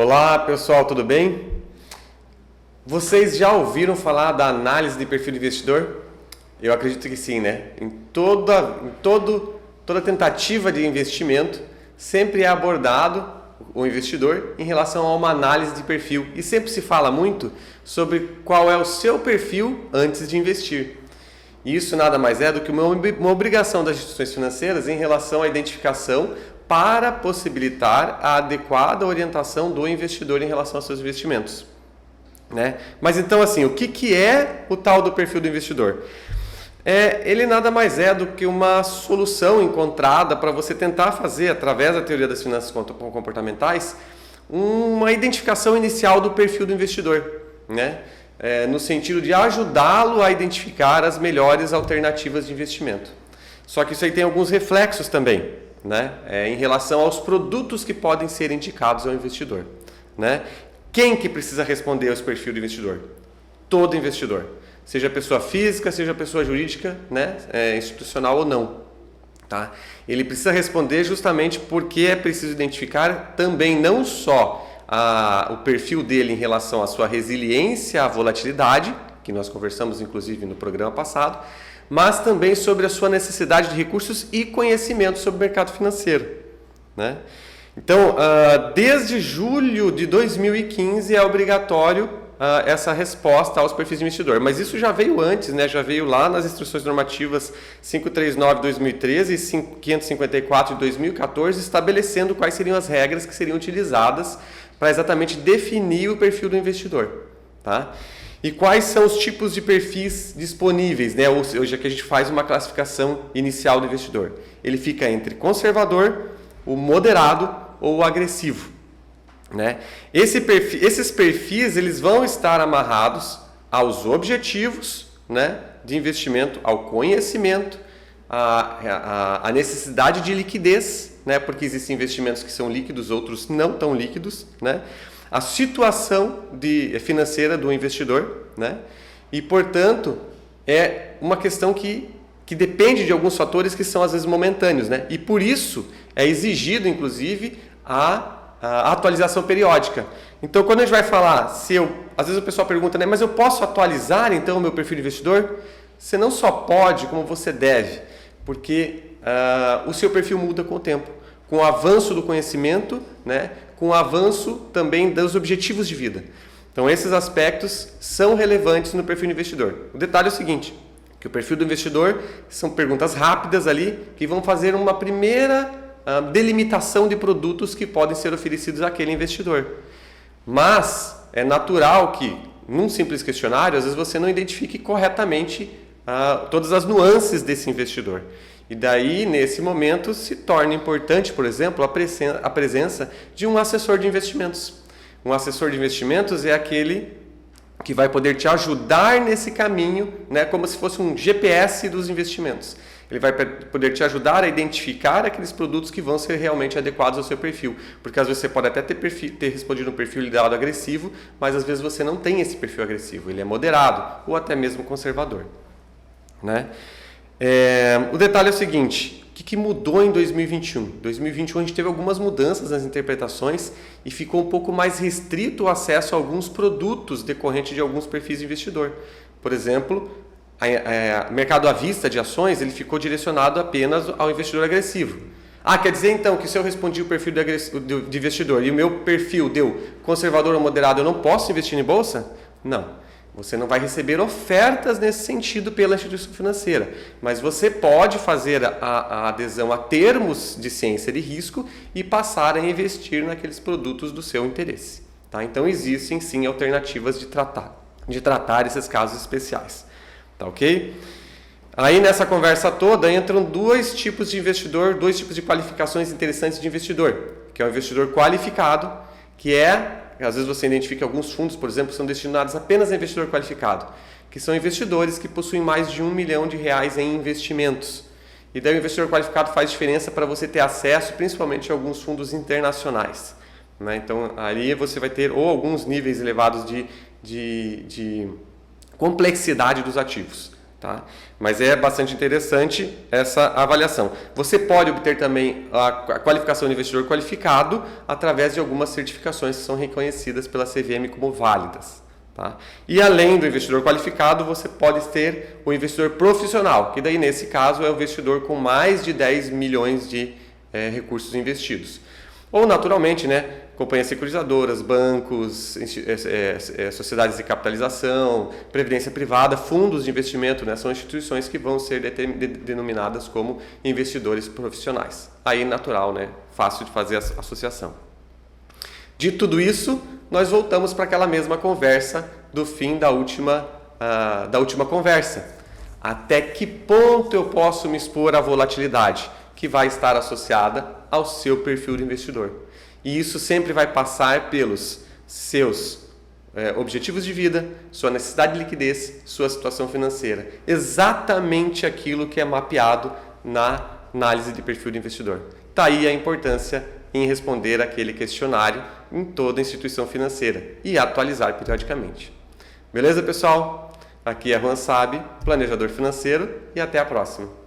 Olá pessoal, tudo bem? Vocês já ouviram falar da análise de perfil de investidor? Eu acredito que sim, né? Em toda tentativa de investimento, sempre é abordado o investidor em relação a uma análise de perfil. E sempre se fala muito sobre qual é o seu perfil antes de investir. E isso nada mais é do que uma obrigação das instituições financeiras em relação à identificação para possibilitar a adequada orientação do investidor em relação aos seus investimentos. Né? Mas então assim, o que é o tal do perfil do investidor? Ele nada mais é do que uma solução encontrada para você tentar fazer, através da teoria das finanças comportamentais, uma identificação inicial do perfil do investidor, né? No sentido de ajudá-lo a identificar as melhores alternativas de investimento. Só que isso aí tem alguns reflexos também, né? Em relação aos produtos que podem ser indicados ao investidor, né? Quem que precisa responder aos perfis do investidor? Todo investidor, seja pessoa física, seja pessoa jurídica, né? Institucional ou não. Tá? Ele precisa responder justamente porque é preciso identificar também não só o perfil dele em relação à sua resiliência à volatilidade, que nós conversamos inclusive no programa passado, mas também sobre a sua necessidade de recursos e conhecimento sobre o mercado financeiro, né? Então, desde julho de 2015 é obrigatório essa resposta aos perfis de investidor, mas isso já veio antes, né? Já veio lá nas instruções normativas 539 de 2013 e 554 de 2014, estabelecendo quais seriam as regras que seriam utilizadas para exatamente definir o perfil do investidor, tá? E quais são os tipos de perfis disponíveis, né? Hoje aqui a gente faz uma classificação inicial do investidor. Ele fica entre conservador, o moderado ou o agressivo, né? Esses perfis eles vão estar amarrados aos objetivos, né, de investimento, ao conhecimento, à necessidade de liquidez, né, porque existem investimentos que são líquidos, outros não tão líquidos, né? A situação financeira do investidor, né? E, portanto, é uma questão que depende de alguns fatores que são, às vezes, momentâneos, né? E, por isso, é exigido, inclusive, a atualização periódica. Então, quando a gente vai falar, às vezes o pessoal pergunta, né, mas eu posso atualizar, então, o meu perfil de investidor? Você não só pode, como você deve, porque o seu perfil muda com o tempo, com o avanço do conhecimento, né? Com o avanço também dos objetivos de vida. Então, esses aspectos são relevantes no perfil do investidor. O detalhe é o seguinte, que o perfil do investidor são perguntas rápidas ali, que vão fazer uma primeira delimitação de produtos que podem ser oferecidos àquele investidor. Mas é natural que, num simples questionário, às vezes você não identifique corretamente todas as nuances desse investidor. E daí, nesse momento, se torna importante, por exemplo, a presença de um assessor de investimentos. Um assessor de investimentos é aquele que vai poder te ajudar nesse caminho, né, como se fosse um GPS dos investimentos. Ele vai poder te ajudar a identificar aqueles produtos que vão ser realmente adequados ao seu perfil. Porque às vezes você pode até ter respondido um perfil de lado agressivo, mas às vezes você não tem esse perfil agressivo. Ele é moderado ou até mesmo conservador, né? O detalhe é o seguinte, o que mudou em 2021? Em 2021 a gente teve algumas mudanças nas interpretações e ficou um pouco mais restrito o acesso a alguns produtos decorrentes de alguns perfis de investidor. Por exemplo, o mercado à vista de ações ele ficou direcionado apenas ao investidor agressivo. Quer dizer então que se eu respondi o perfil de investidor e o meu perfil deu conservador ou moderado, eu não posso investir em bolsa? Não. Você não vai receber ofertas nesse sentido pela instituição financeira, mas você pode fazer a adesão a termos de ciência de risco e passar a investir naqueles produtos do seu interesse. Tá? Então existem sim alternativas de tratar esses casos especiais. Tá ok? Aí nessa conversa toda entram dois tipos de investidor, dois tipos de qualificações interessantes de investidor, que é o investidor qualificado, que às vezes você identifica alguns fundos, por exemplo, que são destinados apenas a investidor qualificado, que são investidores que possuem mais de R$1 milhão em investimentos. E daí o investidor qualificado faz diferença para você ter acesso, principalmente a alguns fundos internacionais, né? Então, ali você vai ter ou alguns níveis elevados de complexidade dos ativos, Tá? Mas é bastante interessante essa avaliação. Você pode obter também a qualificação de investidor qualificado através de algumas certificações que são reconhecidas pela CVM como válidas. Tá? E além do investidor qualificado, você pode ter o investidor profissional, que daí nesse caso é o investidor com mais de 10 milhões de recursos investidos. Ou naturalmente, né, companhias securitizadoras, bancos, sociedades de capitalização, previdência privada, fundos de investimento, né, são instituições que vão ser denominadas como investidores profissionais. Aí natural, né, fácil de fazer a associação. De tudo isso, nós voltamos para aquela mesma conversa do fim da última conversa. Até que ponto eu posso me expor à volatilidade que vai estar associada ao seu perfil de investidor? E isso sempre vai passar pelos seus objetivos de vida, sua necessidade de liquidez, sua situação financeira. Exatamente aquilo que é mapeado na análise de perfil de investidor. Está aí a importância em responder aquele questionário em toda instituição financeira e atualizar periodicamente. Beleza, pessoal? Aqui é Juan Sabe, planejador financeiro, e até a próxima.